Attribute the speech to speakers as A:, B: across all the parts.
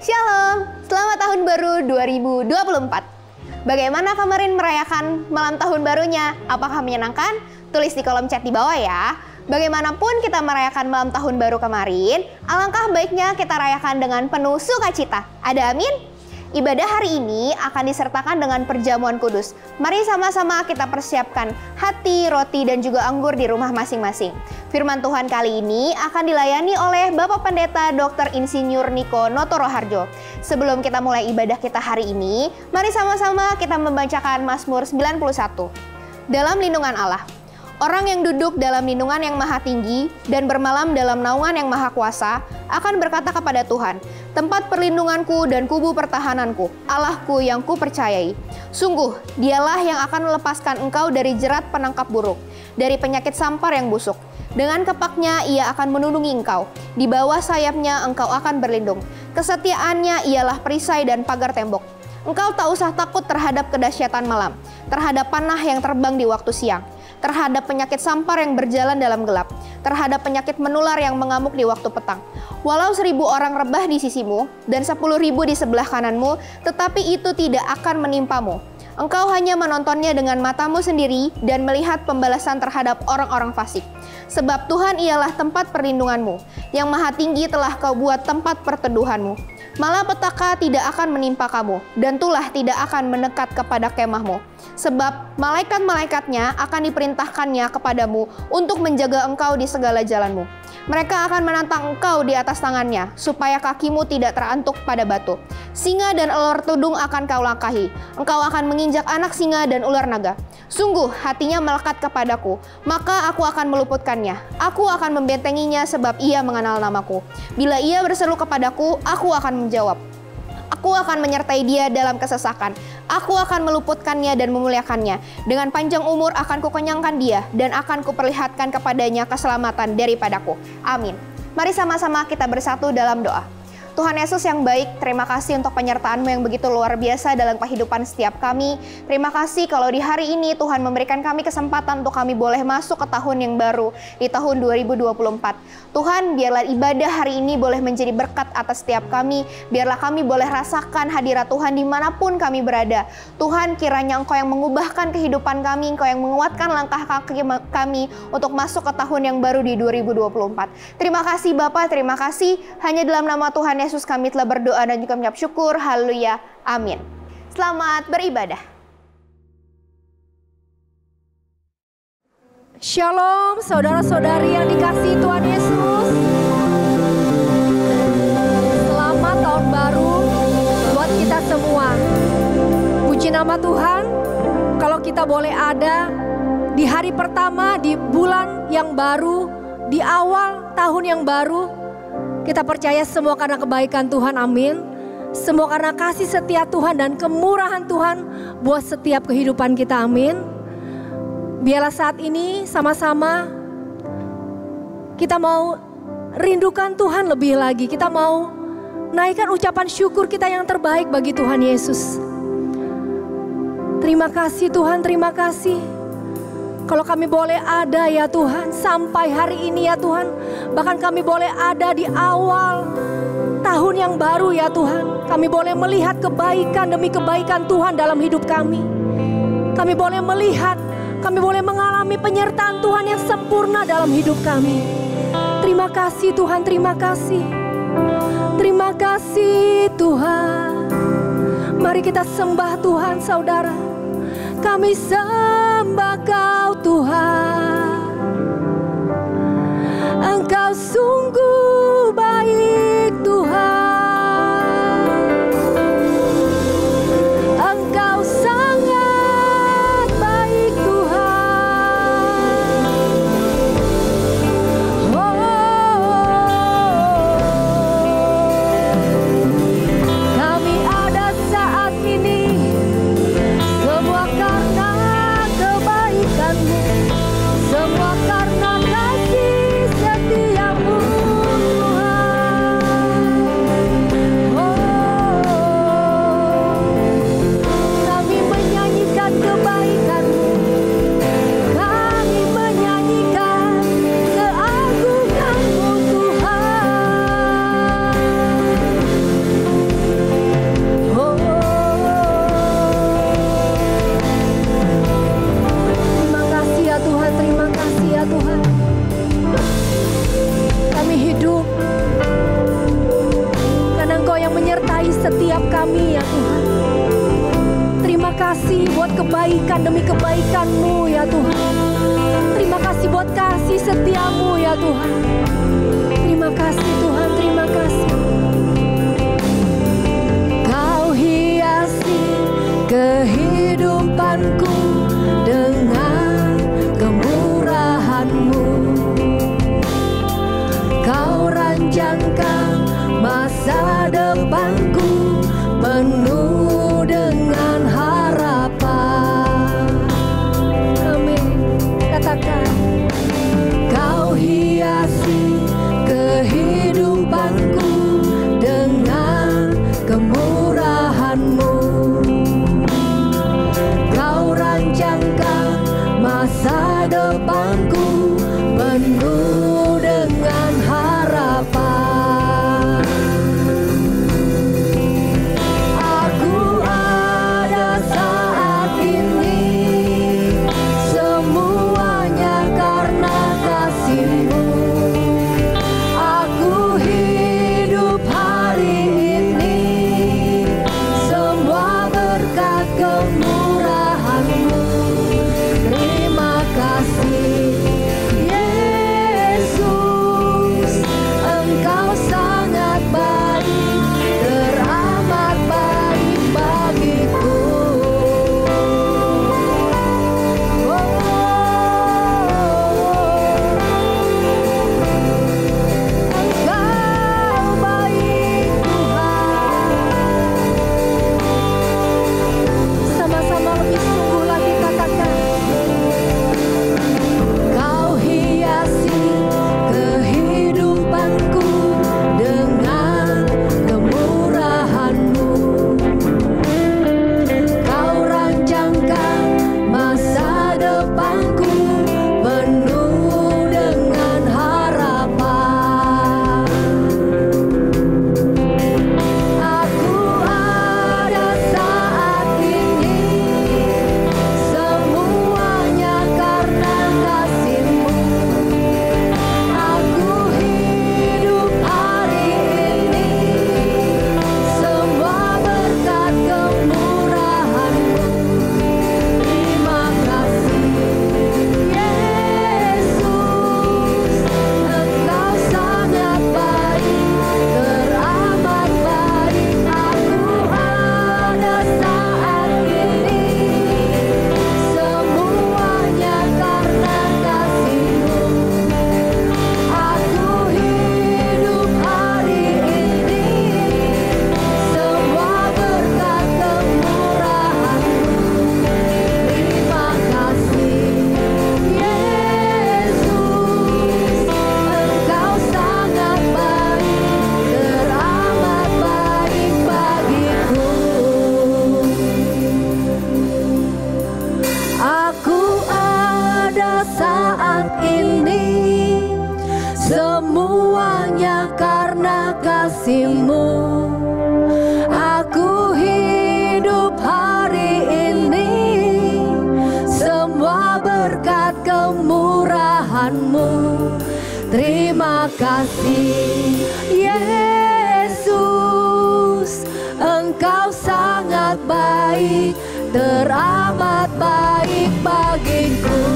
A: Shalom, selamat tahun baru 2024. Bagaimana kemarin merayakan malam tahun barunya? Apakah menyenangkan? Tulis di kolom chat di bawah ya. Bagaimanapun kita merayakan malam tahun baru kemarin, alangkah baiknya kita rayakan dengan penuh sukacita. Ada amin? Ibadah hari ini akan disertakan dengan perjamuan kudus. Mari sama-sama kita persiapkan hati, roti, dan juga anggur di rumah masing-masing. Firman Tuhan kali ini akan dilayani oleh Bapak Pendeta Dr. Insinyur Niko Notoroharjo. Sebelum kita mulai ibadah kita hari ini, mari sama-sama kita membacakan Mazmur 91. Dalam lindungan Allah. Orang yang duduk dalam lindungan yang maha tinggi dan bermalam dalam naungan yang maha kuasa akan berkata kepada Tuhan, tempat perlindunganku dan kubu pertahananku, Allahku yang kupercayai. Sungguh, dialah yang akan melepaskan engkau dari jerat penangkap buruk, dari penyakit sampar yang busuk. Dengan kepaknya ia akan menundungi engkau, di bawah sayapnya engkau akan berlindung. Kesetiaannya ialah perisai dan pagar tembok. Engkau tak usah takut terhadap kedahsyatan malam, terhadap panah yang terbang di waktu siang, terhadap penyakit sampar yang berjalan dalam gelap, terhadap penyakit menular yang mengamuk di waktu petang. Walau 1000 orang rebah di sisimu dan 10.000 di sebelah kananmu, tetapi itu tidak akan menimpamu. Engkau hanya menontonnya dengan matamu sendiri dan melihat pembalasan terhadap orang-orang fasik. Sebab Tuhan ialah tempat perlindunganmu, yang maha tinggi telah kau buat tempat perteduhanmu. Malapetaka tidak akan menimpa kamu, dan tulah tidak akan mendekat kepada kemahmu. Sebab malaikat-malaikatnya akan diperintahkannya kepadamu untuk menjaga engkau di segala jalanmu. Mereka akan menantang engkau di atas tangannya, supaya kakimu tidak terantuk pada batu. Singa dan ular tudung akan kau langkahi. Engkau akan menginjak anak singa dan ular naga. Sungguh hatinya melekat kepadaku, maka aku akan meluputkannya. Aku akan membentenginya sebab ia mengenal namaku. Bila ia berseru kepadaku, aku akan menjawab. Aku akan menyertai dia dalam kesesakan. Aku akan meluputkannya dan memuliakannya. Dengan panjang umur akan kukenyangkan dia dan akan kuperlihatkan kepadanya keselamatan daripadaku. Amin. Mari sama-sama kita bersatu dalam doa. Tuhan Yesus yang baik, terima kasih untuk penyertaan-Mu yang begitu luar biasa dalam kehidupan setiap kami. Terima kasih kalau di hari ini Tuhan memberikan kami kesempatan untuk kami boleh masuk ke tahun yang baru, di tahun 2024. Tuhan, biarlah ibadah hari ini boleh menjadi berkat atas setiap kami. Biarlah kami boleh rasakan hadirat Tuhan dimanapun kami berada. Tuhan, kiranya Engkau yang mengubahkan kehidupan kami, Engkau yang menguatkan langkah kaki kami untuk masuk ke tahun yang baru di 2024. Terima kasih Bapa, terima kasih. Hanya dalam nama Tuhan Yesus kami telah berdoa dan juga mengucap syukur. Haleluya. Amin. Selamat beribadah.
B: Shalom saudara-saudari yang dikasihi Tuhan Yesus. Selamat tahun baru buat kita semua. Puji nama Tuhan, kalau kita boleh ada di hari pertama di bulan yang baru, di awal tahun yang baru. Kita percaya semua karena kebaikan Tuhan, amin. Semua karena kasih setia Tuhan dan kemurahan Tuhan buat setiap kehidupan kita, amin. Biarlah saat ini sama-sama kita mau rindukan Tuhan lebih lagi. Kita mau naikkan ucapan syukur kita yang terbaik bagi Tuhan Yesus. Terima kasih Tuhan, terima kasih. Kalau kami boleh ada ya Tuhan sampai hari ini ya Tuhan. Bahkan kami boleh ada di awal tahun yang baru ya Tuhan. Kami boleh melihat kebaikan demi kebaikan Tuhan dalam hidup kami. Kami boleh melihat, kami boleh mengalami penyertaan Tuhan yang sempurna dalam hidup kami. Terima kasih Tuhan, terima kasih. Terima kasih Tuhan. Mari kita sembah Tuhan saudara. Kami sembah Kau Tuhan. Engkau sungguh baik Tuhan. Engkau sangat baik Tuhan. Kami ada saat ini semua karena kebaikan-Mu, semua karena kasih setiamu. kebaikan demi kebaikan-Mu ya Tuhan. Terima kasih buat kasih setia-Mu ya Tuhan. Terima kasih Tuhan, terima kasih. Kau hiasi kehidupanku dengan kemurahan-Mu. Kau ranjangkan masa depanku penuh dengan harapan. Amin. Katakan, Kau hiasi kehidupanku dengan kemurahan-Mu. Kau rancangkan masa depanku penuh dengan harapan. Aku ada saat ini, semuanya karena kasih-Mu. Aku hidup hari ini, semua berkat kemurahan-Mu. Terima kasih Yesus, Engkau sangat baik, teramat baik bagiku. Engkau baik Tuhan. Sama-sama lebih sungguh lagi katakan, Kau hiasi kehidupanku dengan kemurahan-Mu. Kau rancangkan masa depanku penuh dengan harapan. Aku ada saat ini, semuanya karena kasih-Mu. Aku hidup hari ini, semua berkat kemurahan-Mu. Terima kasih Yesus, Engkau sangat baik, teramat baik. Aku ada saat ini, semuanya karena kasih-Mu. Aku hidup hari ini, semua berkat kemurahan-Mu. Terima kasih Yesus, Engkau sangat baik, teramat baik bagiku. Aku ada saat ini, semuanya karena kasih-Mu. Aku hidup hari ini, semua berkat kemurahan-Mu. Terima kasih Yesus, Engkau sangat baik, teramat baik bagiku.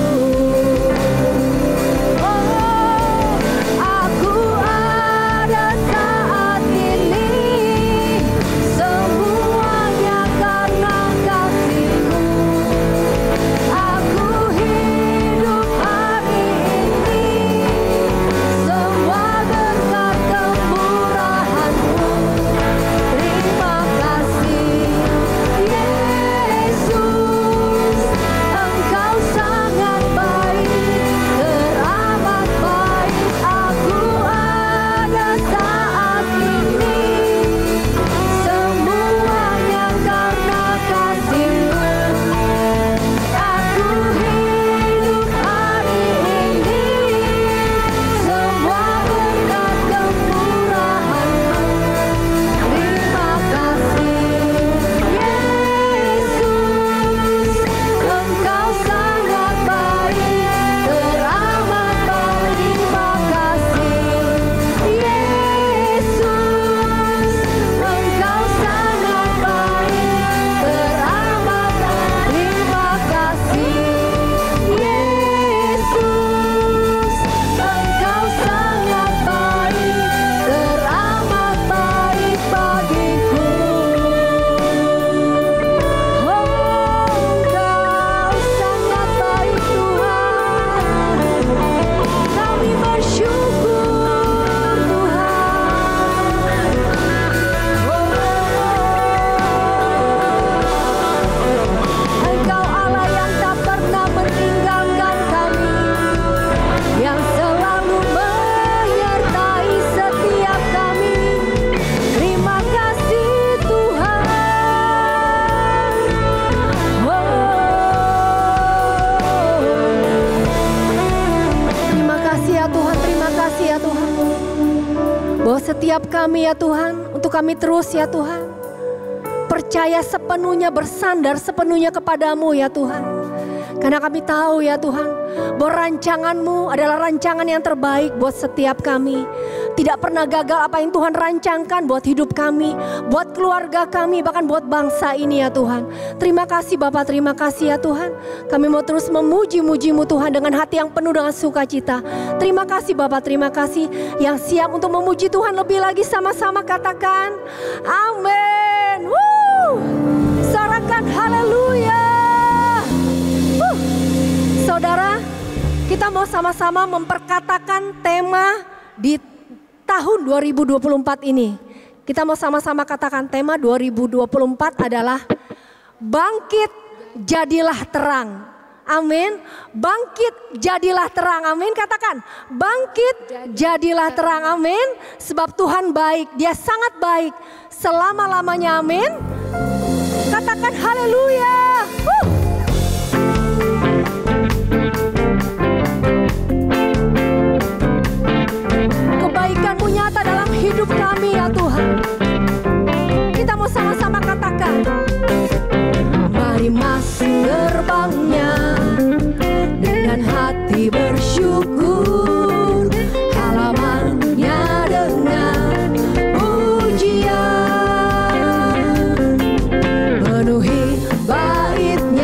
B: Aku ada saat ini, semuanya karena kasih-Mu. Aku hidup hari ini, semua berkat kemurahan-Mu. Terima kasih Yesus, Engkau sangat Tuhan, terima kasih ya Tuhan. Bahwa setiap kami ya Tuhan, untuk kami terus ya Tuhan, percaya sepenuhnya, bersandar sepenuhnya kepadamu ya Tuhan. Karena kami tahu ya Tuhan, bahwa rancangan-Mu adalah rancangan yang terbaik buat setiap kami. Tidak pernah gagal apa yang Tuhan rancangkan buat hidup kami, buat keluarga kami, bahkan buat bangsa ini ya Tuhan. Terima kasih Bapak, terima kasih ya Tuhan. Kami mau terus memuji-muji-Mu Tuhan dengan hati yang penuh dengan sukacita. Terima kasih Bapak, terima kasih yang siap untuk memuji Tuhan lebih lagi, sama-sama katakan amin. Sorakan haleluya. Saudara, kita mau sama-sama memperkatakan tema di tahun 2024 ini. Kita mau sama-sama katakan tema 2024 adalah bangkit jadilah terang. Amin. Bangkit jadilah terang. Amin. Katakan bangkit jadilah terang. Amin. Sebab Tuhan baik. Dia sangat baik selama-lamanya. Amin. Katakan haleluya. Kebaikan-Mu nyata dalam hidup kami ya Tuhan. Kita mau sama-sama katakan, mari masuk gerbang-Nya dengan hati bersyukur, halaman-Nya dengan pujian, penuhi bait-Nya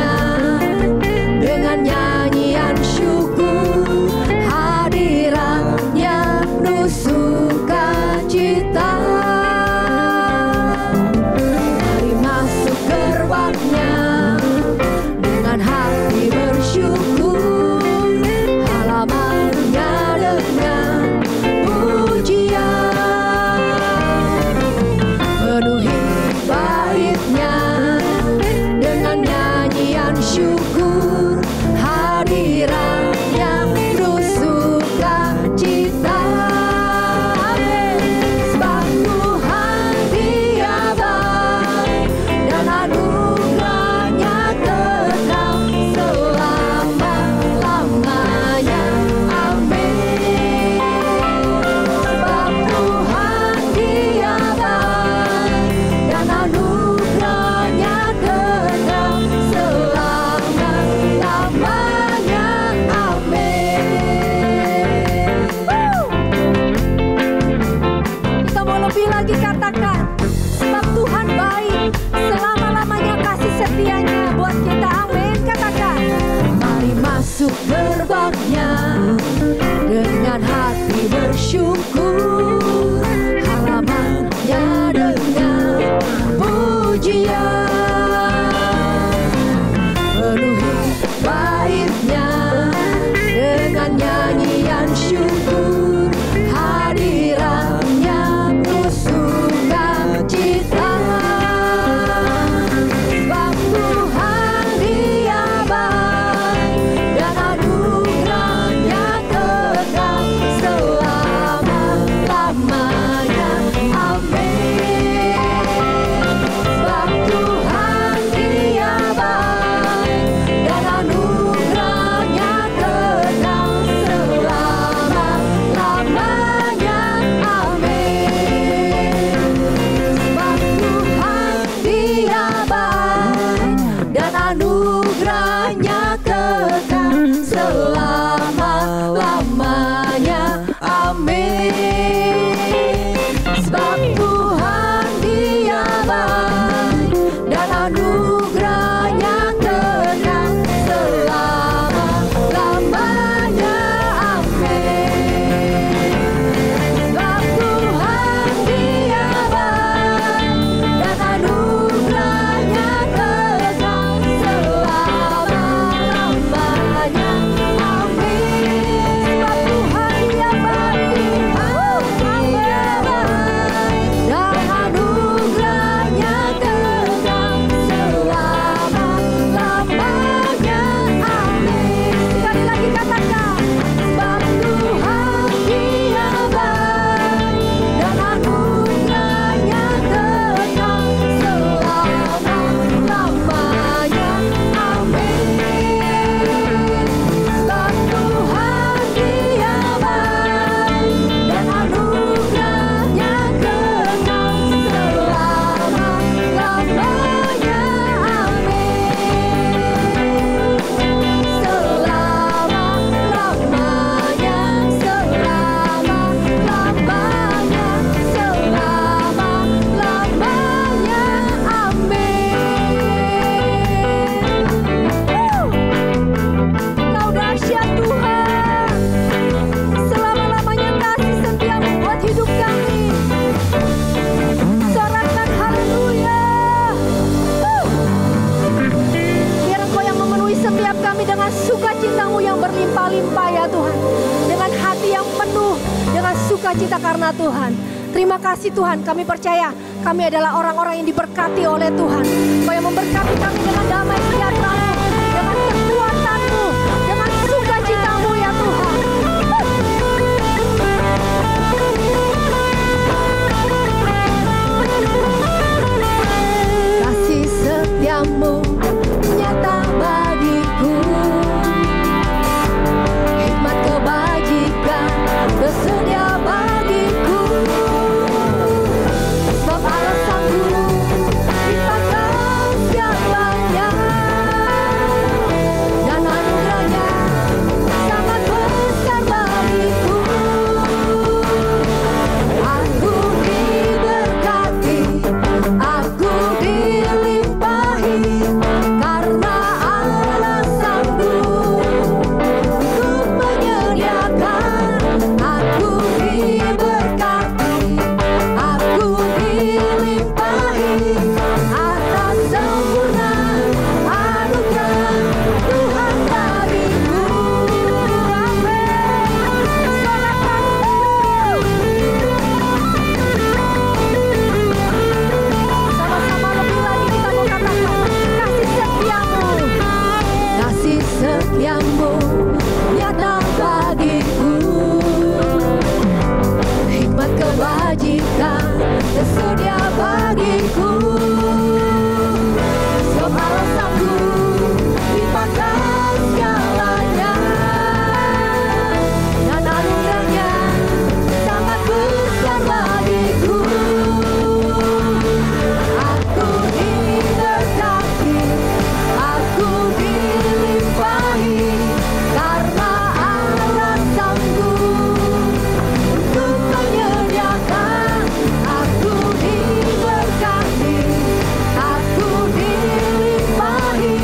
B: sukacita karena Tuhan. Terima kasih Tuhan, kami percaya kami adalah orang-orang yang diberkati oleh Tuhan. Kau yang memberkati kami dengan damai sejahtera-Mu, dengan kekuatan-Mu, dengan sukacita-Mu ya Tuhan. Kasih setia-Mu nyata bagiku, hikmat kebajikan tersedia bagiku. Sebab alasanku dipakai segalanya, dan anugerahnya sangat besar bagiku. Aku diberkati, aku dilimpahi, karena alasanku untuk menyediakan. Aku diberkati, aku dilimpahi, atas sempurna anugerah Tuhan bagiku. Sama-sama lebih lagi kita mau katakan, kasih setiamu, kasih setiamu nyata bagiku, hikmat kebajikan tersedia bagiku. Sebab alasanku dipakai segalanya, dan anugerahnya sangat besar bagiku. Aku diberkati, aku dilimpahi, karena alasanku untuk menyediakan. Aku diberkati, aku dilimpahi,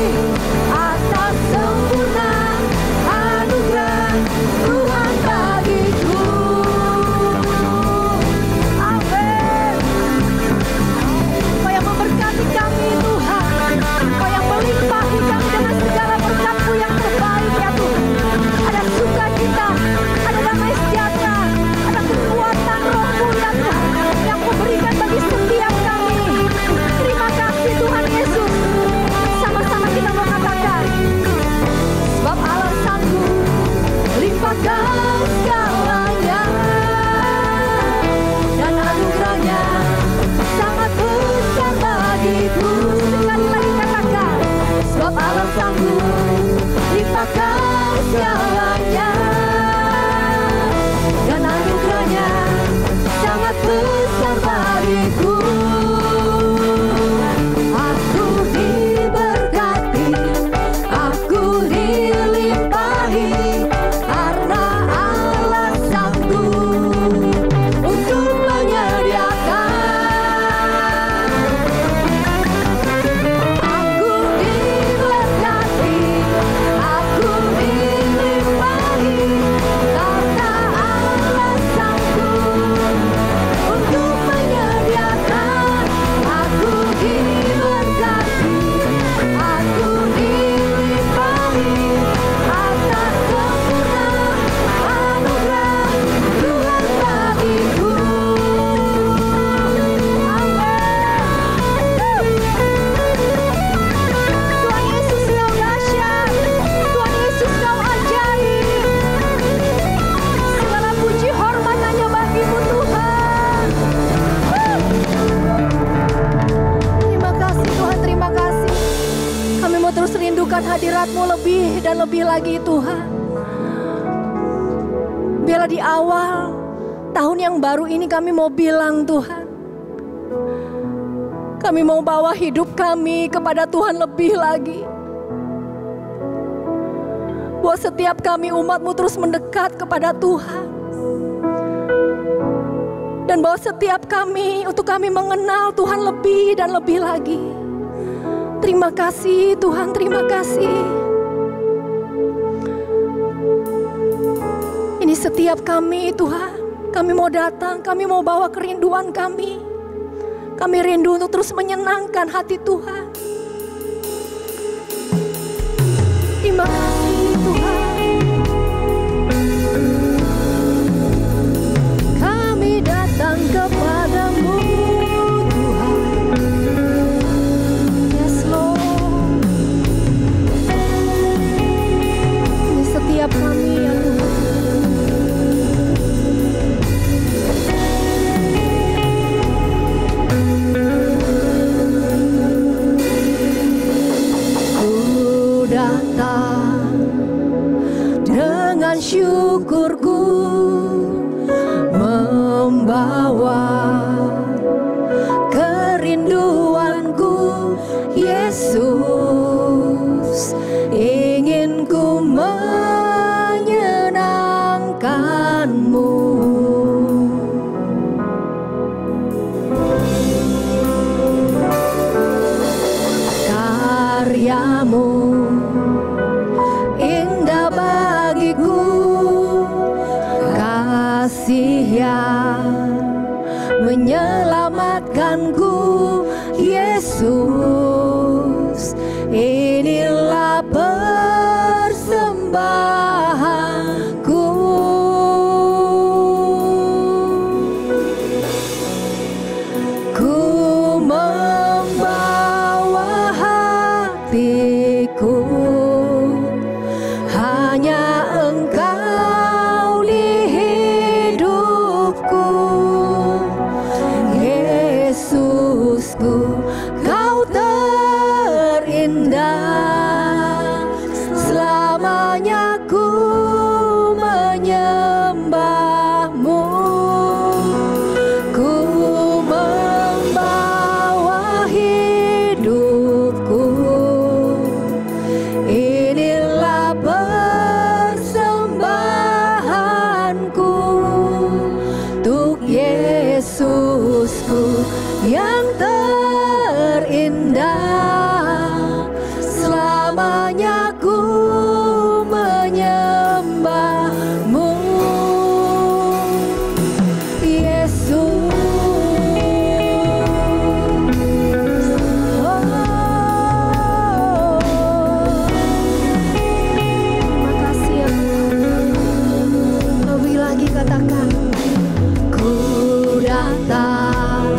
B: atas sempurna anugerah Tuhan bagiku. Amin. Kau yang memberkati kami Tuhan, Kau yang melimpahi kami dengan segala berkat-Mu yang terbaik ya Tuhan. Ada sukacita, ada damai sejahtera, ada kekuatan Roh-Mu ya Tuhan, yang Kau berikan bagi setiap kami. Terima kasih Tuhan Yesus. Sama-sama kita mau katakan, sebab alasanku limpahkan segalanya, dan anugerahnya sangat besar bagiku. Sekali lagi katakan, sebab alasanku limpahkan segalanya, dan anugerahnya sangat besar bagiku. Aku diberkati, aku dilimpahi, karena alasanku untuk menyediakan. Aku diberkati, aku dilimpahi, karena alasanku untuk menyediakan. Aku diberkati, aku dilimpahi, atas sempurna anugerah Tuhan bagiku. Tuhan Yesus Kau dahsyat, Tuhan Yesus Kau ajaib. Segala puji hormat hanya bagi-Mu Tuhan. Terima kasih Tuhan, terima kasih. Kami mau terus rindukan hadirat-Mu lebih dan lebih lagi Tuhan. Biarlah di awal tahun yang baru ini kami mau bilang Tuhan, kami mau bawa hidup kami kepada Tuhan lebih lagi. Bahwa setiap kami umat-Mu terus mendekat kepada Tuhan. Dan bahwa setiap kami, untuk kami mengenal Tuhan lebih dan lebih lagi. Terima kasih Tuhan, terima kasih. Ini setiap kami Tuhan, kami mau datang, kami mau bawa kerinduan kami. Kami rindu untuk terus menyenangkan hati Tuhan. Terima kasih Tuhan. yang menyelamatkanku, Yesus. Inilah persembahanku. Ku membawa hatiku, hanya Engkau di hidupku, Yesusku. Kau terindah, selamanya ku menyembahmu. Ku membawa hidupku, inilah persembahanku untuk Yesusku yang terindah. Selamanya ku menyembahmu, Yesus. Terima kasih ya Tuhan. Lebih lagi katakan, ku datang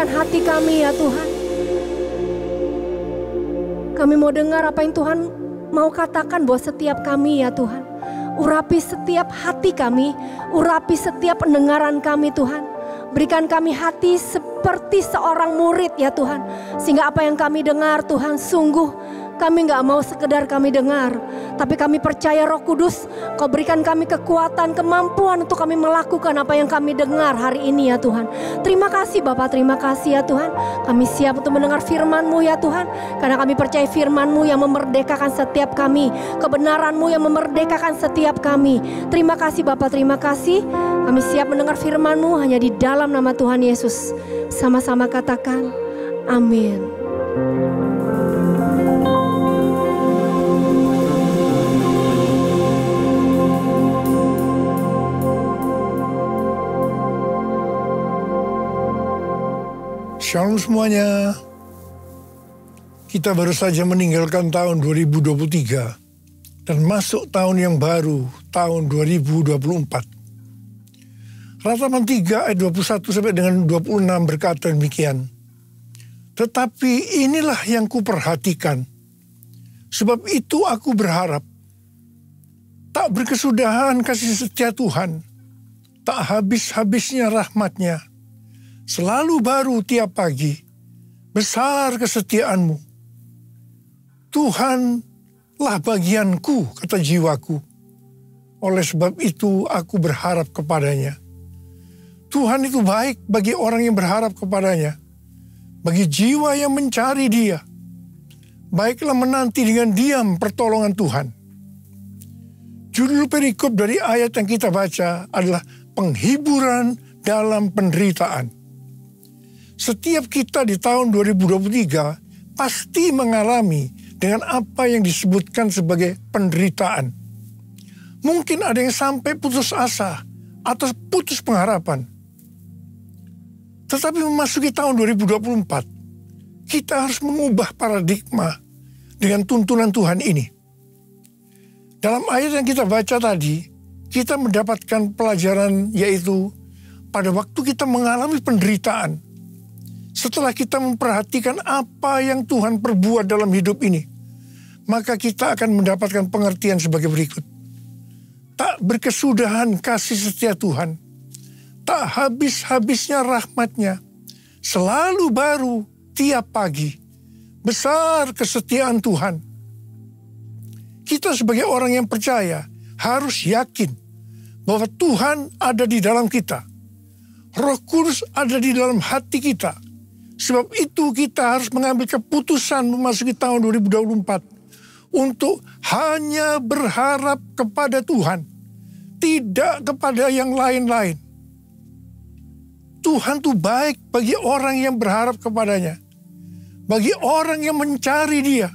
B: lembutkan hati kami ya Tuhan. Kami mau dengar apa yang Tuhan mau katakan buat setiap kami ya Tuhan. Urapi setiap hati kami, urapi setiap pendengaran kami Tuhan. Berikan kami hati seperti seorang murid ya Tuhan. Sehingga apa yang kami dengar Tuhan, sungguh kami gak mau sekedar kami dengar. Tapi kami percaya Roh Kudus, Kau berikan kami kekuatan, kemampuan untuk kami melakukan apa yang kami dengar hari ini ya Tuhan. Terima kasih Bapak, terima kasih ya Tuhan. Kami siap untuk mendengar firman-Mu ya Tuhan. Karena kami percaya firman-Mu yang memerdekakan setiap kami. Kebenaran-Mu yang memerdekakan setiap kami. Terima kasih Bapak, terima kasih. Kami siap mendengar firman-Mu hanya di dalam nama Tuhan Yesus. Sama-sama katakan, amin.
C: Shalom semuanya. Kita baru saja meninggalkan tahun 2023 dan masuk tahun yang baru, tahun 2024. Ratapan 3 ayat 21 sampai dengan 26 berkata demikian. Tetapi inilah yang kuperhatikan, sebab itu aku berharap. Tak berkesudahan kasih setia Tuhan, tak habis-habisnya rahmat-Nya. Selalu baru tiap pagi, besar kesetiaan-Mu. Tuhanlah bagianku, kata jiwaku. Oleh sebab itu aku berharap kepadanya. Tuhan itu baik bagi orang yang berharap kepadanya, bagi jiwa yang mencari Dia. Baiklah menanti dengan diam pertolongan Tuhan. Judul perikop dari ayat yang kita baca adalah penghiburan dalam penderitaan. Setiap kita di tahun 2023 pasti mengalami dengan apa yang disebutkan sebagai penderitaan. Mungkin ada yang sampai putus asa atau putus pengharapan. Tetapi memasuki tahun 2024, kita harus mengubah paradigma dengan tuntunan Tuhan ini. Dalam ayat yang kita baca tadi, kita mendapatkan pelajaran yaitu pada waktu kita mengalami penderitaan, setelah kita memperhatikan apa yang Tuhan perbuat dalam hidup ini, maka kita akan mendapatkan pengertian sebagai berikut. Tak berkesudahan kasih setia Tuhan, tak habis-habisnya rahmat-Nya, selalu baru tiap pagi, besar kesetiaan Tuhan. Kita sebagai orang yang percaya harus yakin bahwa Tuhan ada di dalam kita. Roh Kudus ada di dalam hati kita. Sebab itu kita harus mengambil keputusan memasuki tahun 2024 untuk hanya berharap kepada Tuhan, tidak kepada yang lain-lain. Tuhan itu baik bagi orang yang berharap kepadanya, bagi orang yang mencari Dia.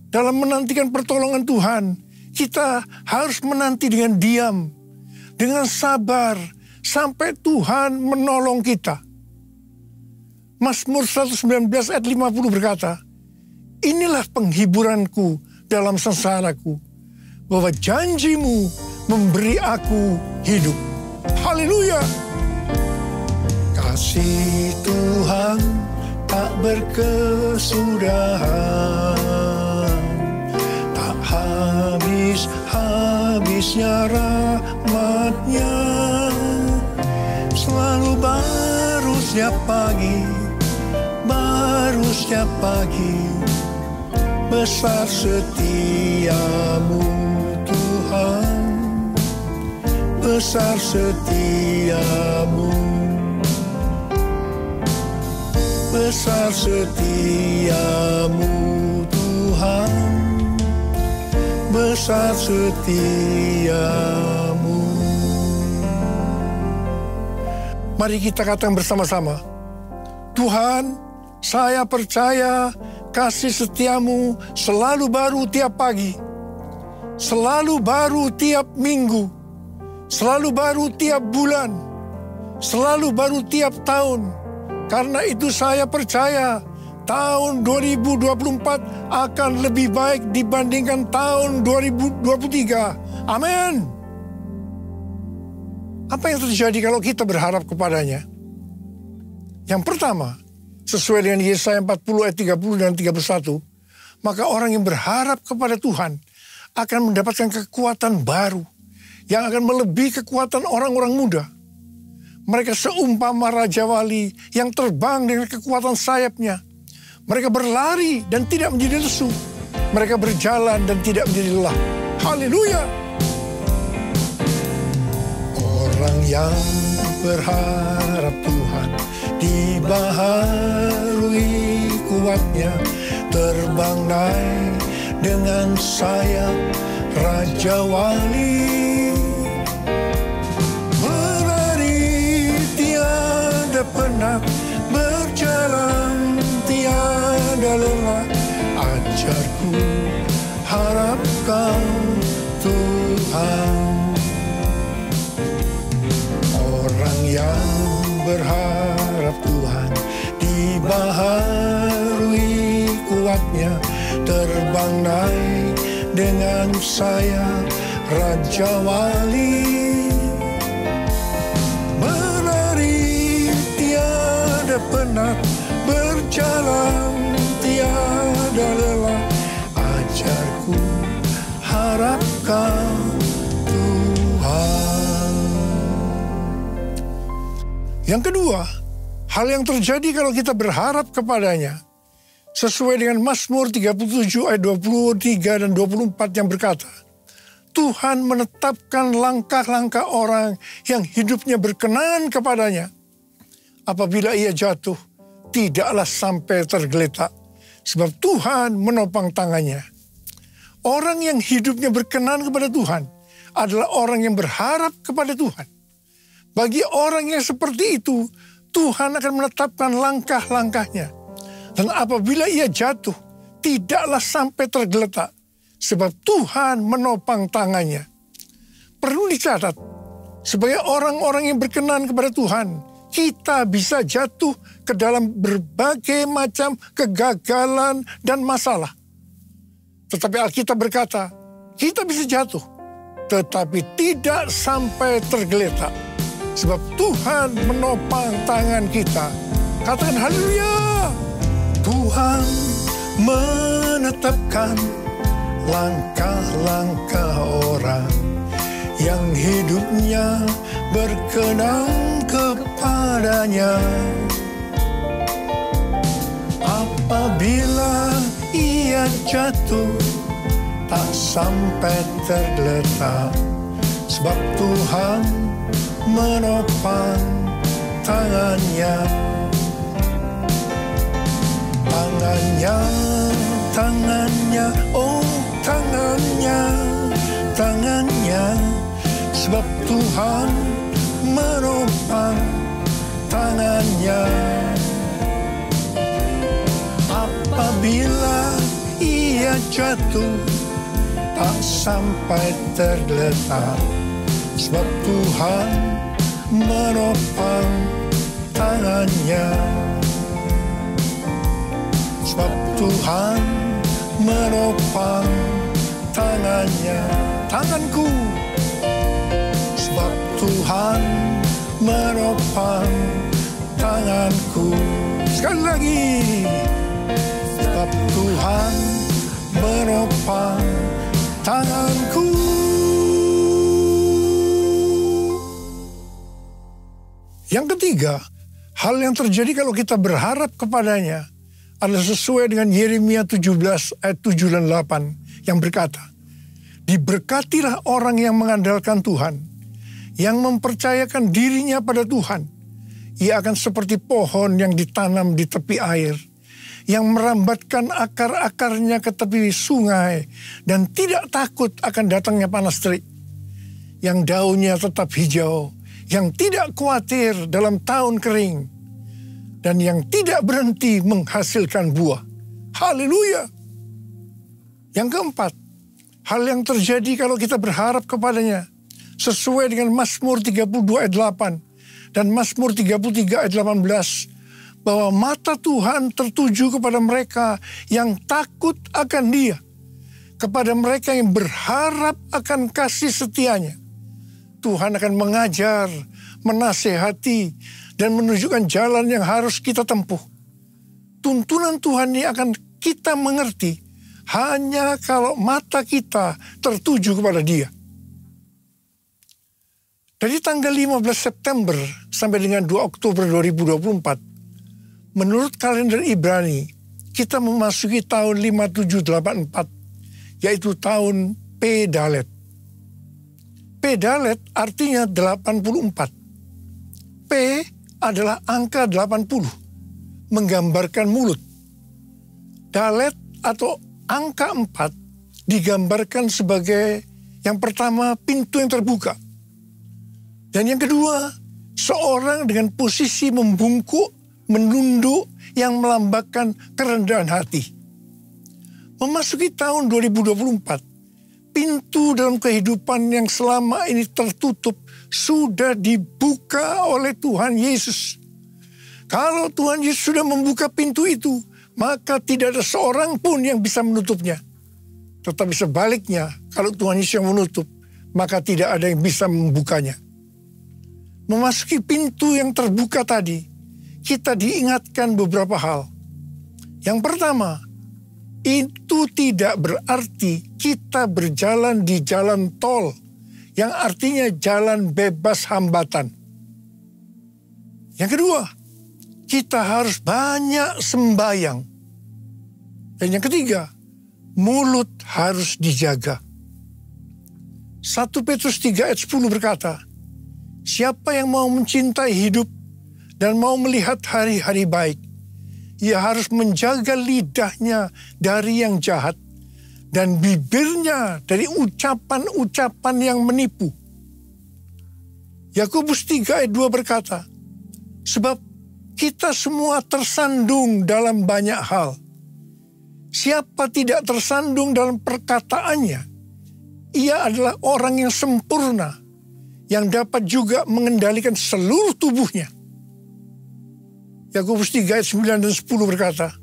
C: Dalam menantikan pertolongan Tuhan, kita harus menanti dengan diam, dengan sabar, sampai Tuhan menolong kita. Mazmur 119 ayat 50 berkata, inilah penghiburanku dalam sengsaraku, bahwa janji-Mu memberi aku hidup. Haleluya! Kasih Tuhan tak berkesudahan, tak habis-habisnya rahmat-Nya, selalu baru setiap pagi, baru setiap pagi, besar setiamu Tuhan, besar setiamu, besar setiamu Tuhan, besar setiamu. Mari kita katakan bersama-sama, Tuhan, saya percaya kasih setiamu selalu baru tiap pagi, selalu baru tiap minggu, selalu baru tiap bulan, selalu baru tiap tahun. Karena itu saya percaya tahun 2024 akan lebih baik dibandingkan tahun 2023. Amin. Apa yang terjadi kalau kita berharap kepadanya? Yang pertama, sesuai dengan Yesaya 40 ayat 30 dan 31, maka orang yang berharap kepada Tuhan akan mendapatkan kekuatan baru yang akan melebihi kekuatan orang-orang muda. Mereka seumpama Raja Wali yang terbang dengan kekuatan sayapnya. Mereka berlari dan tidak menjadi lesu. Mereka berjalan dan tidak menjadi lelah. Haleluya! Orang yang berharap Tuhan dibaharui kuatnya, terbang naik dengan sayap Raja Wali. Berlari tiada penat, berjalan tiada lelah. Ajarku harap Kau Tuhan. Orang yang berharap Tuhan dibaharui kuatnya, terbang naik dengan sayap Raja Wali. Berlari tiada penat, berjalan tiada lelah. Ajarku harap Kau Tuhan. Yang kedua, hal yang terjadi kalau kita berharap kepadanya, sesuai dengan Mazmur 37 ayat 23 dan 24 yang berkata, Tuhan menetapkan langkah-langkah orang yang hidupnya berkenan kepadanya. Apabila ia jatuh, tidaklah sampai tergeletak, sebab Tuhan menopang tangannya. Orang yang hidupnya berkenan kepada Tuhan adalah orang yang berharap kepada Tuhan. Bagi orang yang seperti itu, Tuhan akan menetapkan langkah-langkahnya. Dan apabila ia jatuh, tidaklah sampai tergeletak, sebab Tuhan menopang tangannya. Perlu dicatat, sebagai orang-orang yang berkenan kepada Tuhan, kita bisa jatuh ke dalam berbagai macam kegagalan dan masalah. Tetapi Alkitab berkata, kita bisa jatuh, tetapi tidak sampai tergeletak, sebab Tuhan menopang tangan kita. Katakan haleluya! Tuhan menetapkan langkah-langkah orang yang hidupnya berkenan kepadanya. Apabila ia jatuh, tak sampai tergeletak, sebab Tuhan menopang tangannya. Tangannya, tangannya, oh tangannya, tangannya, sebab Tuhan menopang tangannya. Apabila ia jatuh, tak sampai tergeletak, sebab Tuhan menopang tangannya. Sebab Tuhan menopang tangannya. Tanganku, sebab Tuhan menopang tanganku. Sekali lagi, sebab Tuhan menopang tanganku. Yang ketiga, hal yang terjadi kalau kita berharap kepadanya adalah sesuai dengan Yeremia 17 ayat 7 dan 8 yang berkata, diberkatilah orang yang mengandalkan Tuhan, yang mempercayakan dirinya pada Tuhan. Ia akan seperti pohon yang ditanam di tepi air, yang merambatkan akar-akarnya ke tepi sungai dan tidak takut akan datangnya panas terik, yang daunnya tetap hijau, yang tidak khawatir dalam tahun kering, dan yang tidak berhenti menghasilkan buah. Haleluya! Yang keempat, hal yang terjadi kalau kita berharap kepadanya, sesuai dengan Mazmur 32 ayat 8 dan Mazmur 33 ayat 18, bahwa mata Tuhan tertuju kepada mereka yang takut akan Dia, kepada mereka yang berharap akan kasih setianya. Tuhan akan mengajar, menasehati, dan menunjukkan jalan yang harus kita tempuh. Tuntunan Tuhan ini akan kita mengerti hanya kalau mata kita tertuju kepada Dia. Dari tanggal 15 September sampai dengan 2 Oktober 2024, menurut kalender Ibrani, kita memasuki tahun 5784, yaitu tahun Pedalet. Pedalet artinya 84. P adalah angka 80, menggambarkan mulut. Dalet atau angka 4 digambarkan sebagai yang pertama pintu yang terbuka. Dan yang kedua, seorang dengan posisi membungkuk, menunduk yang melambangkan kerendahan hati. Memasuki tahun 2024, pintu dalam kehidupan yang selama ini tertutup sudah dibuka oleh Tuhan Yesus. Kalau Tuhan Yesus sudah membuka pintu itu, maka tidak ada seorang pun yang bisa menutupnya. Tetapi sebaliknya, kalau Tuhan Yesus yang menutup, maka tidak ada yang bisa membukanya. Memasuki pintu yang terbuka tadi, kita diingatkan beberapa hal. Yang pertama, itu tidak berarti kita berjalan di jalan tol, yang artinya jalan bebas hambatan. Yang kedua, kita harus banyak sembahyang. Dan yang ketiga, mulut harus dijaga. 1 Petrus 3 ayat 10 berkata, siapa yang mau mencintai hidup dan mau melihat hari-hari baik, ia harus menjaga lidahnya dari yang jahat dan bibirnya dari ucapan-ucapan yang menipu. Yakobus 3 ayat 2 berkata, sebab kita semua tersandung dalam banyak hal. Siapa tidak tersandung dalam perkataannya, ia adalah orang yang sempurna, yang dapat juga mengendalikan seluruh tubuhnya. Yakobus 3 ayat 9 dan 10 berkata,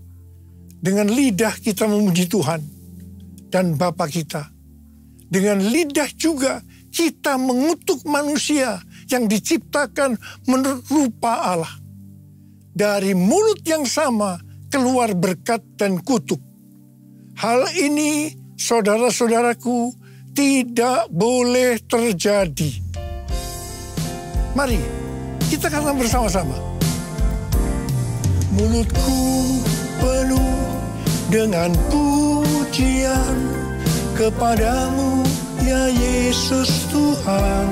C: dengan lidah kita memuji Tuhan dan Bapa kita. Dengan lidah juga kita mengutuk manusia yang diciptakan menurut rupa Allah. Dari mulut yang sama keluar berkat dan kutuk. Hal ini, saudara-saudaraku, tidak boleh terjadi. Mari kita katakan bersama-sama. Mulutku penuh dengan pujian kepadamu, ya Yesus Tuhan.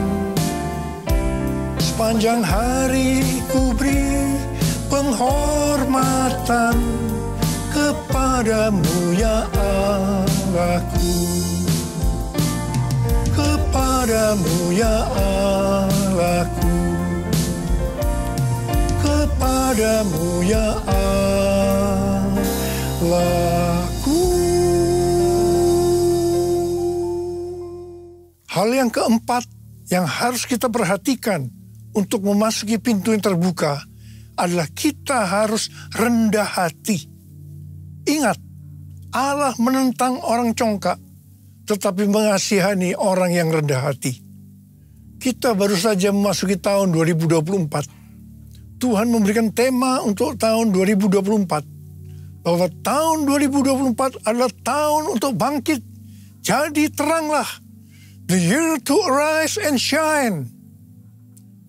C: Sepanjang hari ku beri penghormatan kepadamu, ya Allahku. Kepadamu, ya Allahku. Kepadamu, ya Allahku. Hal yang keempat yang harus kita perhatikan untuk memasuki pintu yang terbuka adalah kita harus rendah hati. Ingat, Allah menentang orang congkak, tetapi mengasihani orang yang rendah hati. Kita baru saja memasuki tahun 2024. Tuhan memberikan tema untuk tahun 2024. Bahwa tahun 2024 adalah tahun untuk bangkit. Jadi teranglah. The year to arise and shine.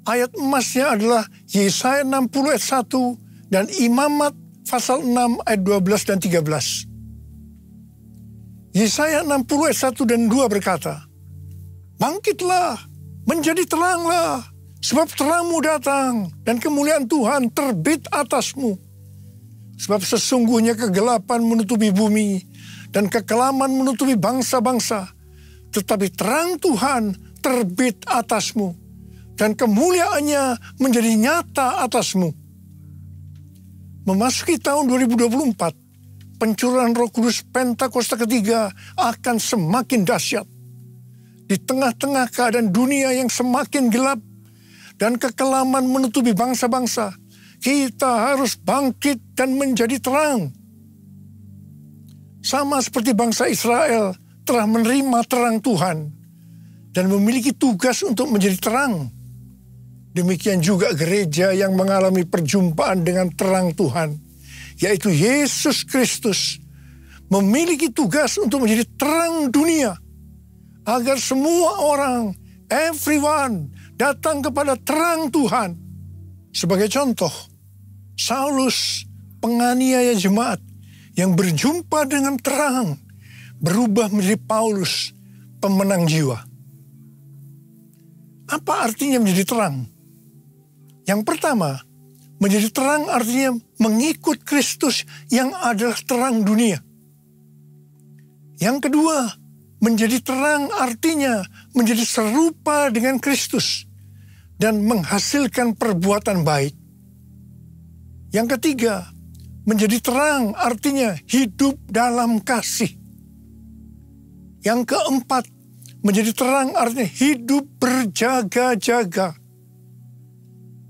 C: Ayat emasnya adalah Yesaya 60 ayat 1 dan Imamat pasal 6 ayat 12 dan 13. Yesaya 60 ayat 1 dan 2 berkata, bangkitlah, menjadi teranglah, sebab terangmu datang dan kemuliaan Tuhan terbit atasmu. Sebab sesungguhnya kegelapan menutupi bumi dan kekelaman menutupi bangsa-bangsa. Tetapi terang Tuhan terbit atasmu dan kemuliaannya menjadi nyata atasmu. Memasuki tahun 2024, pencurahan Roh Kudus Pentakosta ketiga akan semakin dahsyat. Di tengah-tengah keadaan dunia yang semakin gelap dan kekelaman menutupi bangsa-bangsa, kita harus bangkit dan menjadi terang. Sama seperti bangsa Israel telah menerima terang Tuhan dan memiliki tugas untuk menjadi terang. Demikian juga gereja yang mengalami perjumpaan dengan terang Tuhan, yaitu Yesus Kristus, memiliki tugas untuk menjadi terang dunia, agar semua orang, everyone, datang kepada terang Tuhan. Sebagai contoh, Saulus, penganiaya jemaat yang berjumpa dengan terang, berubah menjadi Paulus, pemenang jiwa. Apa artinya menjadi terang? Yang pertama, menjadi terang artinya mengikut Kristus yang adalah terang dunia. Yang kedua, menjadi terang artinya menjadi serupa dengan Kristus dan menghasilkan perbuatan baik. Yang ketiga, menjadi terang artinya hidup dalam kasih. Yang keempat, menjadi terang artinya hidup berjaga-jaga.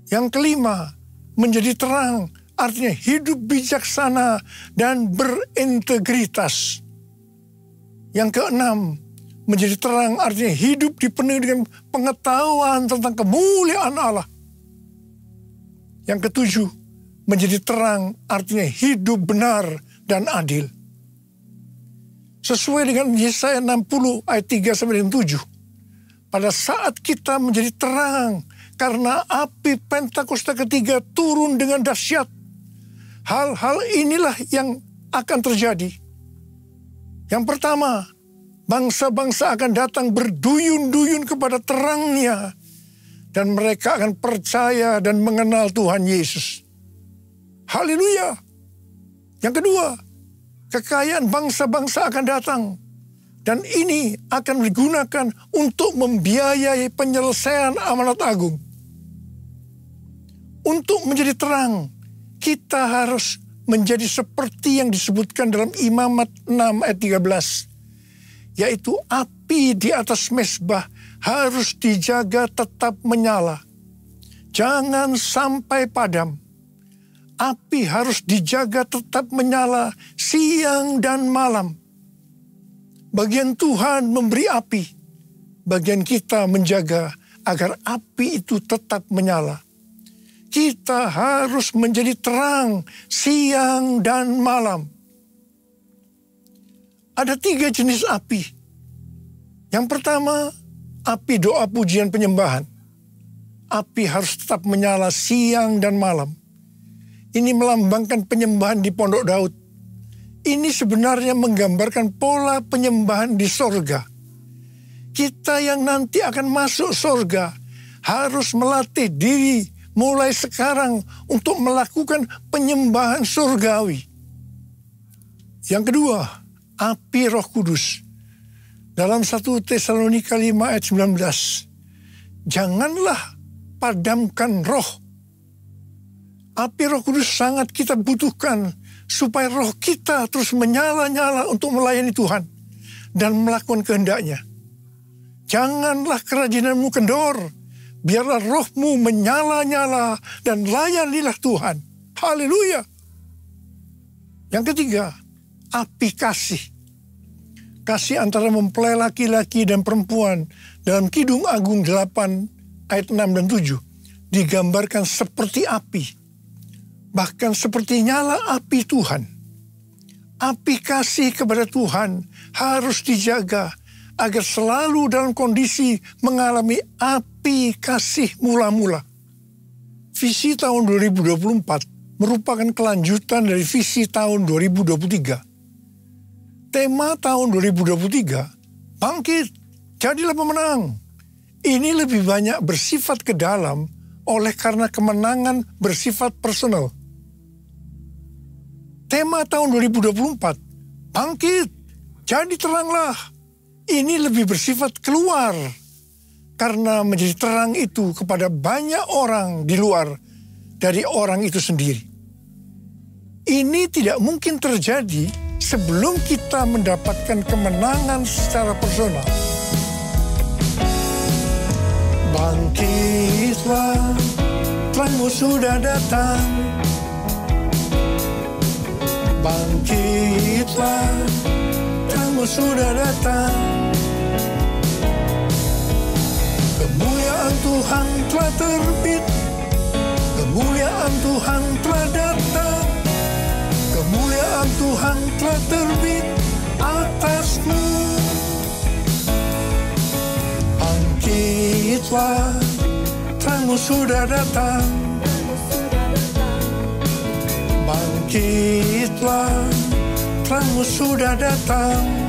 C: Yang kelima, menjadi terang artinya hidup bijaksana dan berintegritas. Yang keenam, menjadi terang artinya hidup dipenuhi dengan pengetahuan tentang kemuliaan Allah. Yang ketujuh, menjadi terang artinya hidup benar dan adil. Sesuai dengan Yesaya 60 ayat 3-7. Pada saat kita menjadi terang karena api Pentakosta ketiga turun dengan dahsyat, hal-hal inilah yang akan terjadi. Yang pertama, bangsa-bangsa akan datang berduyun-duyun kepada terangnya, dan mereka akan percaya dan mengenal Tuhan Yesus. Haleluya. Yang kedua, kekayaan bangsa-bangsa akan datang, dan ini akan digunakan untuk membiayai penyelesaian amanat agung. Untuk menjadi terang, kita harus menjadi seperti yang disebutkan dalam Imamat 6 ayat 13. Yaitu api di atas mezbah harus dijaga tetap menyala. Jangan sampai padam. Api harus dijaga tetap menyala siang dan malam. Bagian Tuhan memberi api. Bagian kita menjaga agar api itu tetap menyala. Kita harus menjadi terang siang dan malam. Ada 3 jenis api. Yang pertama, api doa pujian penyembahan. Api harus tetap menyala siang dan malam. Ini melambangkan penyembahan di Pondok Daud. Ini sebenarnya menggambarkan pola penyembahan di sorga. Kita yang nanti akan masuk sorga harus melatih diri mulai sekarang untuk melakukan penyembahan surgawi. Yang kedua, api Roh Kudus. Dalam 1 Tesalonika 5 ayat 19. Janganlah padamkan roh. Api Roh Kudus sangat kita butuhkan supaya roh kita terus menyala-nyala untuk melayani Tuhan dan melakukan kehendak-Nya. Janganlah kerajinanmu kendor. Biarlah rohmu menyala-nyala dan layanilah Tuhan. Haleluya. Yang ketiga, api kasih. Kasih antara mempelai laki-laki dan perempuan dalam Kidung Agung 8 ayat 6 dan 7 digambarkan seperti api. Bahkan seperti nyala api Tuhan. Api kasih kepada Tuhan harus dijaga agar selalu dalam kondisi mengalami api kasih mula-mula. Visi tahun 2024 merupakan kelanjutan dari visi tahun 2023. Tema tahun 2023, bangkit, jadilah pemenang. Ini lebih banyak bersifat ke dalam oleh karena kemenangan bersifat personal. Tema tahun 2024, bangkit, jadi teranglah. Ini lebih bersifat keluar, karena menjadi terang itu kepada banyak orang di luar dari orang itu sendiri. Ini tidak mungkin terjadi sebelum kita mendapatkan kemenangan secara personal. Bangkitlah, terangmu sudah datang. Bangkitlah, terangmu sudah datang. Kemuliaan Tuhan Tuhan telah terbit, kemuliaan Tuhan telah datang, kemuliaan Tuhan telah terbit atasmu. Bangkitlah, terangmu sudah datang. Bangkitlah, terangmu sudah datang.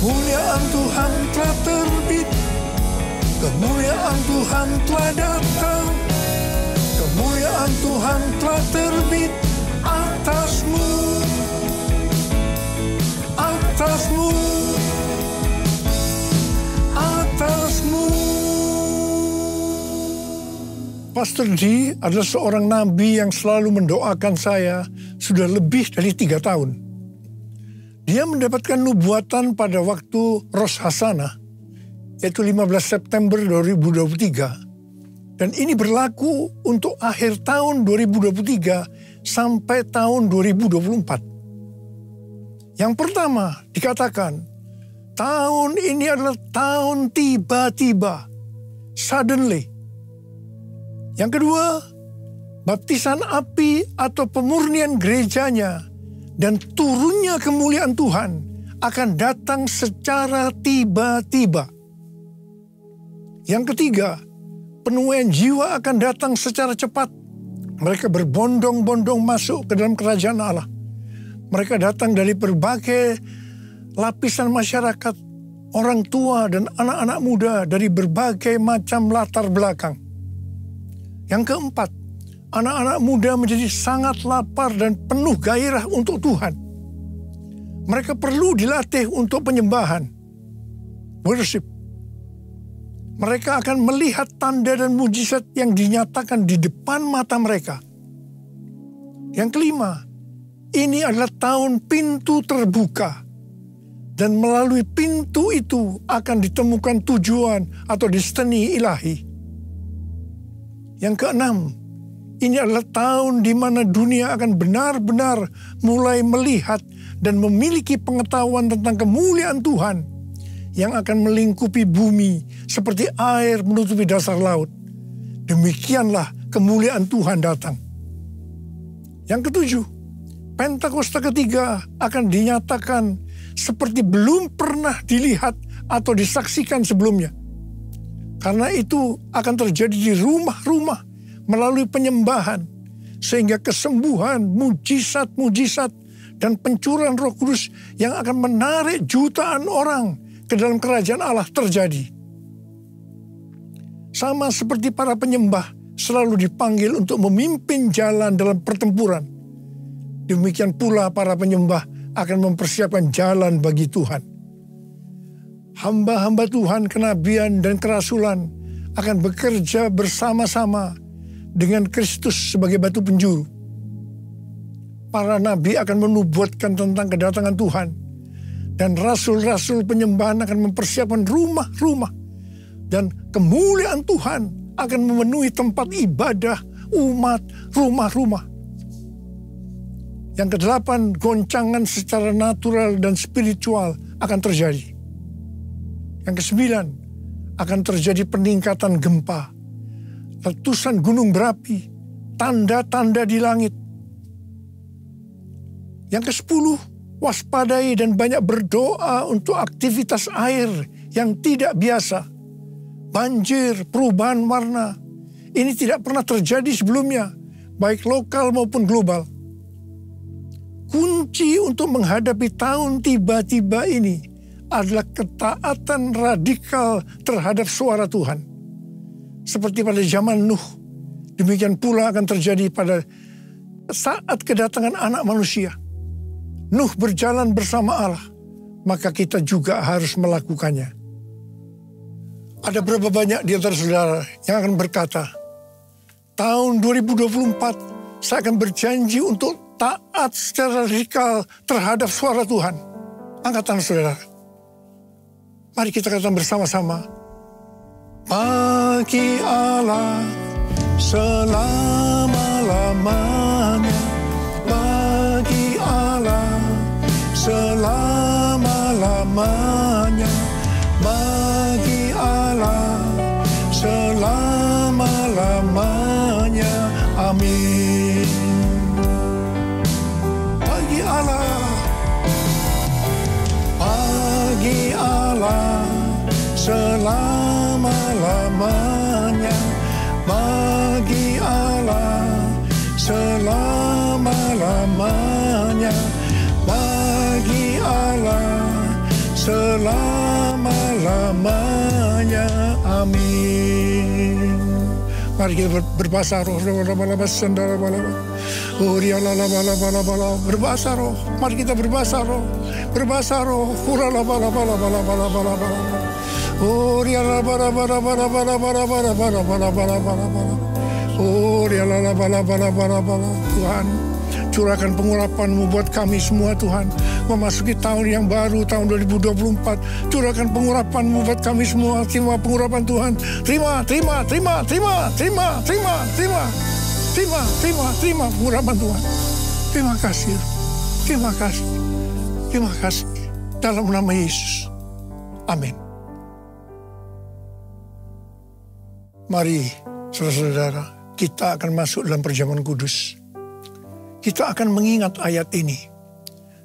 C: Kemuliaan Tuhan telah terbit, kemuliaan Tuhan telah datang, kemuliaan Tuhan telah terbit atasmu, atasmu, atasmu. Pastor D adalah seorang nabi yang selalu mendoakan saya sudah lebih dari 3 tahun. Dia mendapatkan nubuatan pada waktu Rosh Hashanah, yaitu 15 September 2023. Dan ini berlaku untuk akhir tahun 2023 sampai tahun 2024. Yang pertama dikatakan, tahun ini adalah tahun tiba-tiba, suddenly. Yang kedua, baptisan api atau pemurnian gerejanya dan turunnya kemuliaan Tuhan akan datang secara tiba-tiba. Yang ketiga, penuaian jiwa akan datang secara cepat. Mereka berbondong-bondong masuk ke dalam kerajaan Allah. Mereka datang dari berbagai lapisan masyarakat, orang tua dan anak-anak muda dari berbagai macam latar belakang. Yang keempat, anak-anak muda menjadi sangat lapar dan penuh gairah untuk Tuhan. Mereka perlu dilatih untuk penyembahan, worship. Mereka akan melihat tanda dan mujizat yang dinyatakan di depan mata mereka. Yang kelima, ini adalah tahun pintu terbuka. Dan melalui pintu itu akan ditemukan tujuan atau destiny ilahi. Yang keenam, ini adalah tahun di mana dunia akan benar-benar mulai melihat dan memiliki pengetahuan tentang kemuliaan Tuhan yang akan melingkupi bumi seperti air menutupi dasar laut. Demikianlah kemuliaan Tuhan datang. Yang ketujuh, Pentakosta ketiga akan dinyatakan seperti belum pernah dilihat atau disaksikan sebelumnya. Karena itu akan terjadi di rumah-rumah melalui penyembahan, sehingga kesembuhan, mujizat-mujizat, dan pencurahan Roh Kudus yang akan menarik jutaan orang ke dalam kerajaan Allah terjadi. Sama seperti para penyembah selalu dipanggil untuk memimpin jalan dalam pertempuran, demikian pula para penyembah akan mempersiapkan jalan bagi Tuhan. Hamba-hamba Tuhan, kenabian dan kerasulan akan bekerja bersama-sama dengan Kristus sebagai batu penjuru. Para nabi akan menubuatkan tentang kedatangan Tuhan. Dan rasul-rasul penyembahan akan mempersiapkan rumah-rumah. Dan kemuliaan Tuhan akan memenuhi tempat ibadah umat, rumah-rumah. Yang kedelapan, goncangan secara natural dan spiritual akan terjadi. Yang kesembilan, akan terjadi peningkatan gempa, letusan gunung berapi, tanda-tanda di langit. Yang kesepuluh, waspadai dan banyak berdoa untuk aktivitas air yang tidak biasa. Banjir, perubahan warna, ini tidak pernah terjadi sebelumnya, baik lokal maupun global. Kunci untuk menghadapi tahun tiba-tiba ini adalah ketaatan radikal terhadap suara Tuhan. Seperti pada zaman Nuh, demikian pula akan terjadi pada saat kedatangan anak manusia. Nuh berjalan bersama Allah, maka kita juga harus melakukannya. Ada berapa banyak di antara saudara yang akan berkata, tahun 2024 saya akan berjanji untuk taat secara radikal terhadap suara Tuhan. Angkat tangan saudara. Mari kita katakan bersama-sama. Bagi Allah selama-lamanya. Bagi Allah selama-lamanya. Bagi Allah Allah selama-lamanya, bagi Allah selama-lamanya, bagi Allah selama-lamanya. Amin. Mari kita berbahasa roh. Berbahasa roh. Mari kita berbahasa roh. Berbahasa roh. Tuhan, curahkan pengurapan-Mu buat kami semua Tuhan. Memasuki tahun yang baru, tahun 2024. Curahkan pengurapan-Mu buat kami semua. Terima pengurapan Tuhan. Terima pengurapan Tuhan. Terima kasih. Terima kasih. Dalam nama Yesus. Amin. Mari, saudara-saudara, kita akan masuk dalam perjamuan kudus. Kita akan mengingat ayat ini.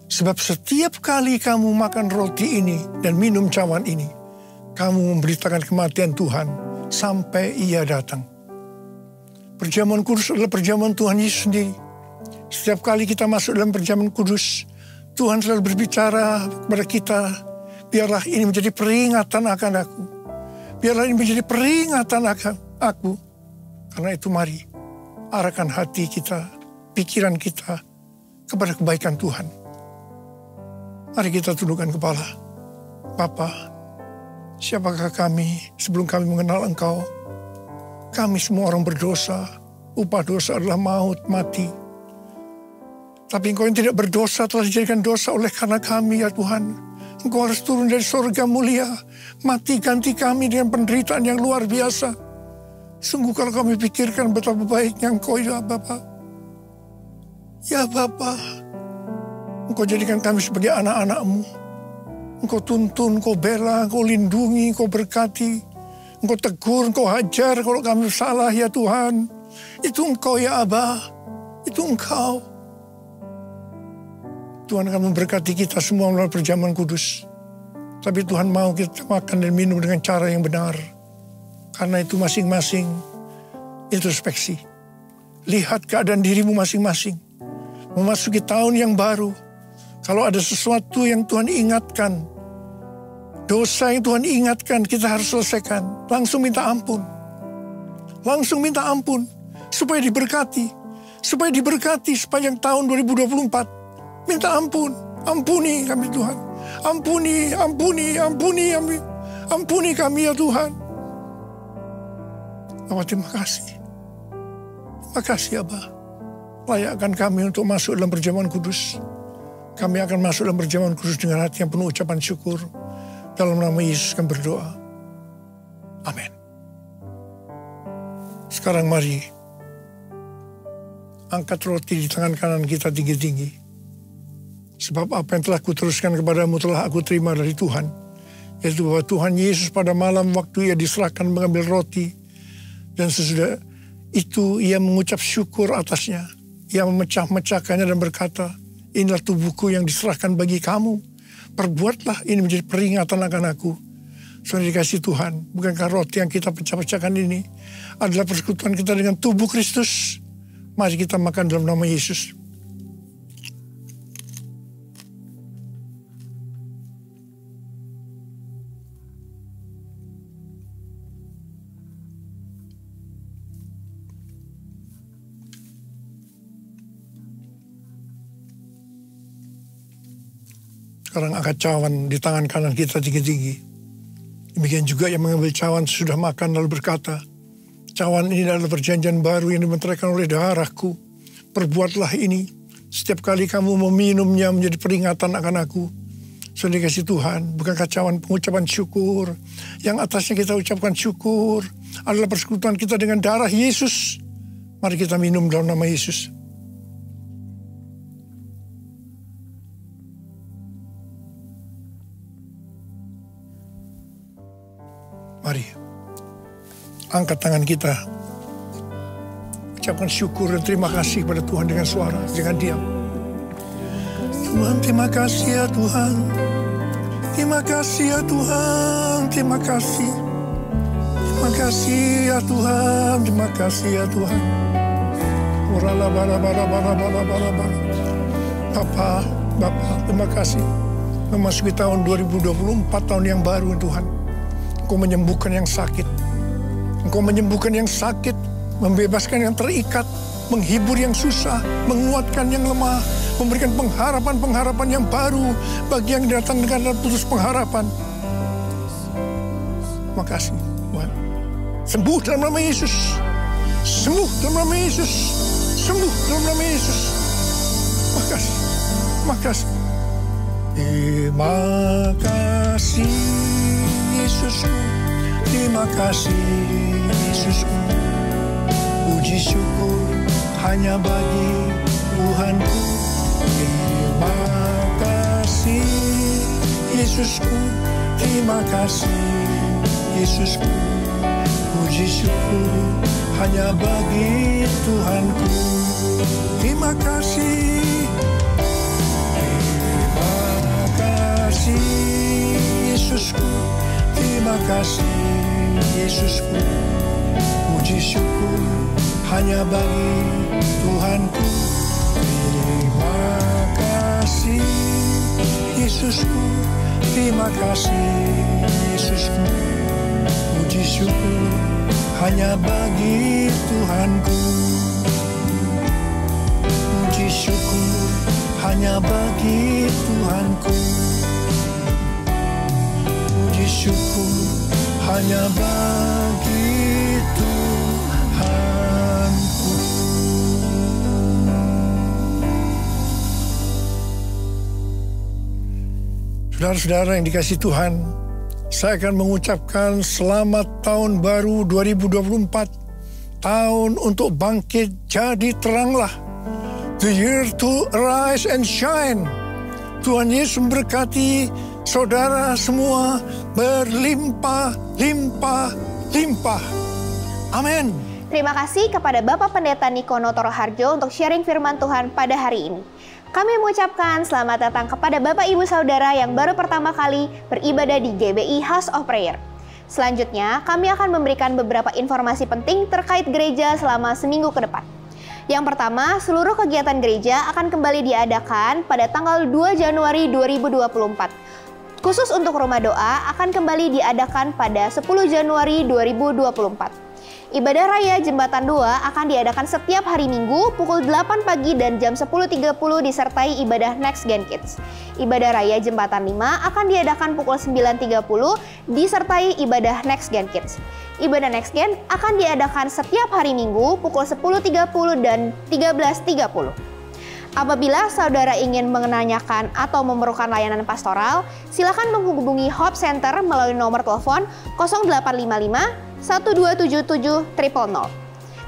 C: Sebab setiap kali kamu makan roti ini dan minum cawan ini, kamu memberitakan kematian Tuhan sampai Ia datang. Perjamuan kudus adalah perjamuan Tuhan Yesus sendiri. Setiap kali kita masuk dalam perjamuan kudus, Tuhan selalu berbicara kepada kita, biarlah ini menjadi peringatan akan aku. Biarlah ini menjadi peringatan akan aku. Karena itu mari, arahkan hati kita, pikiran kita kepada kebaikan Tuhan. Mari kita tundukkan kepala. Bapa, siapakah kami sebelum kami mengenal Engkau? Kami semua orang berdosa. Upah dosa adalah maut, mati. Tapi Engkau yang tidak berdosa telah dijadikan dosa oleh karena kami, ya Tuhan. Engkau harus turun dari surga mulia. Mati ganti kami dengan penderitaan yang luar biasa. Sungguh kalau kami pikirkan betapa baiknya Engkau, ya Bapa. Ya Bapa, Engkau jadikan kami sebagai anak-anak-Mu. Engkau tuntun, Engkau bela, Engkau lindungi, Engkau berkati. Engkau tegur, Engkau hajar kalau kami salah, ya Tuhan. Itu Engkau, ya Abah. Itu Engkau. Tuhan akan memberkati kita semua melalui perjamuan kudus. Tapi Tuhan mau kita makan dan minum dengan cara yang benar. Karena itu masing-masing introspeksi. Lihat keadaan dirimu masing-masing. Memasuki tahun yang baru. Kalau ada sesuatu yang Tuhan ingatkan, dosa yang Tuhan ingatkan, kita harus selesaikan. Langsung minta ampun. Langsung minta ampun. Supaya diberkati. Supaya diberkati sepanjang tahun 2024. Minta ampun. Ampuni kami Tuhan. Ampuni kami ya Tuhan. Abah, terima kasih. Terima kasih Abah. Layakkan kami untuk masuk dalam perjamuan kudus. Kami akan masuk dalam perjamuan kudus dengan hati yang penuh ucapan syukur. Dalam nama Yesus kami berdoa. Amin. Sekarang mari angkat roti di tangan kanan kita tinggi-tinggi. Sebab apa yang telah kuteruskan kepadamu telah aku terima dari Tuhan. Yaitu bahwa Tuhan Yesus pada malam waktu Ia diserahkan mengambil roti. Dan sesudah itu Ia mengucap syukur atasnya. Ia memecah-mecahkannya dan berkata, inilah tubuhku yang diserahkan bagi kamu. Perbuatlah ini menjadi peringatan akan aku. Saudara dikasih Tuhan, bukankah roti yang kita pecah-pecahkan ini adalah persekutuan kita dengan tubuh Kristus? Mari kita makan dalam nama Yesus. Sekarang angkat cawan di tangan kanan kita tinggi-tinggi. Demikian juga yang mengambil cawan sesudah makan lalu berkata, cawan ini adalah perjanjian baru yang dimeteraikan oleh darahku. Perbuatlah ini. Setiap kali kamu meminumnya menjadi peringatan akan aku. Saudara dikasih Tuhan, bukankah cawan pengucapan syukur? Yang atasnya kita ucapkan syukur adalah persekutuan kita dengan darah Yesus. Mari kita minum dalam nama Yesus. Mari, angkat tangan kita. Ucapkan syukur dan terima kasih kepada Tuhan dengan suara, dengan diam. Tuhan, terima kasih ya Tuhan. Terima kasih ya Tuhan, terima kasih. Terima kasih ya Tuhan, terima kasih ya Tuhan. Bapak, terima kasih. Memasuki tahun 2024, tahun yang baru Tuhan. Engkau menyembuhkan yang sakit. Engkau menyembuhkan yang sakit, membebaskan yang terikat, menghibur yang susah, menguatkan yang lemah, memberikan pengharapan-pengharapan yang baru bagi yang datang dengan putus pengharapan. Terima kasih Tuhan. Sembuh dalam nama Yesus. Sembuh dalam nama Yesus. Sembuh dalam nama Yesus. Makasih. Makasih. Terima kasih Yesusku. Terima kasih Yesusku. Puji syukur hanya bagi Tuhanku. Terima kasih Yesusku. Terima kasih Yesusku. Puji syukur hanya bagi Tuhanku. Terima kasih. Terima kasih Yesusku. Terima kasih Yesusku. Puji syukur hanya bagi Tuhanku. Terima kasih Yesusku. Terima kasih Yesusku. Puji syukur hanya bagi Tuhanku. Puji syukur hanya bagi Tuhanku. Puji syukur hanya bagi Tuhanku. Saudara-saudara yang dikasihi Tuhan, saya akan mengucapkan selamat tahun baru 2024. Tahun untuk bangkit jadi teranglah. The year to arise and shine. Tuhan Yesus memberkati saudara semua berlimpah, limpah, limpah. Amin.
A: Terima kasih kepada Bapak Pendeta Nikono Toroharjo untuk sharing firman Tuhan pada hari ini. Kami mengucapkan selamat datang kepada Bapak Ibu Saudara yang baru pertama kali beribadah di GBI House of Prayer. Selanjutnya, kami akan memberikan beberapa informasi penting terkait gereja selama seminggu ke depan. Yang pertama, seluruh kegiatan gereja akan kembali diadakan pada tanggal 2 Januari 2024. Khusus untuk rumah doa akan kembali diadakan pada 10 Januari 2024. Ibadah Raya Jembatan 2 akan diadakan setiap hari Minggu pukul 8 pagi dan jam 10.30 disertai ibadah Next Gen Kids. Ibadah Raya Jembatan 5 akan diadakan pukul 9.30 disertai ibadah Next Gen Kids. Ibadah Next Gen akan diadakan setiap hari Minggu pukul 10.30 dan 13.30. Apabila saudara ingin menanyakan atau memerlukan layanan pastoral, silakan menghubungi Hope Center melalui nomor telepon 0855 1277 000.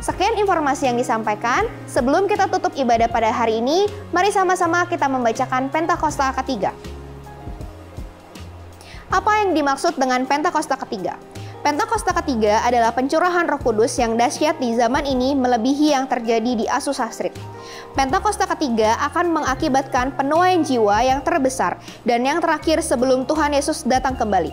A: Sekian informasi yang disampaikan. Sebelum kita tutup ibadah pada hari ini, mari sama-sama kita membacakan Pentakosta ketiga. Apa yang dimaksud dengan Pentakosta ketiga? Pentakosta ketiga adalah pencurahan Roh Kudus yang dahsyat di zaman ini melebihi yang terjadi di Azusa Street. Pentakosta ketiga akan mengakibatkan penuaian jiwa yang terbesar dan yang terakhir sebelum Tuhan Yesus datang kembali.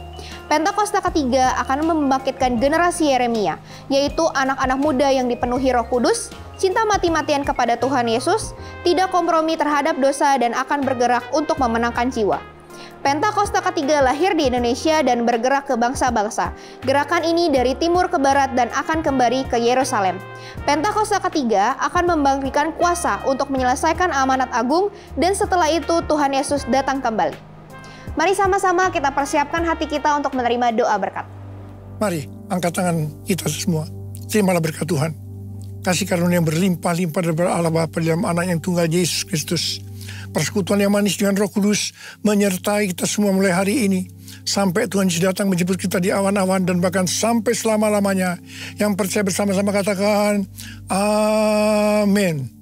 A: Pentakosta ketiga akan membangkitkan generasi Yeremia, yaitu anak-anak muda yang dipenuhi Roh Kudus, cinta mati-matian kepada Tuhan Yesus, tidak kompromi terhadap dosa dan akan bergerak untuk memenangkan jiwa. Pentakosta ketiga lahir di Indonesia dan bergerak ke bangsa-bangsa. Gerakan ini dari timur ke barat dan akan kembali ke Yerusalem. Pentakosta ketiga akan membangkitkan kuasa untuk menyelesaikan amanat agung dan setelah itu Tuhan Yesus datang kembali. Mari sama-sama kita persiapkan hati kita untuk menerima doa berkat.
C: Mari angkat tangan kita semua. Terimalah berkat Tuhan. Kasih karunia yang berlimpah-limpah dari Allah Bapa dalam Anak yang tunggal Yesus Kristus. Persekutuan yang manis dengan Roh Kudus menyertai kita semua mulai hari ini sampai Tuhan Yesus datang menjemput kita di awan-awan dan bahkan sampai selama-lamanya. Yang percaya bersama-sama katakan amin.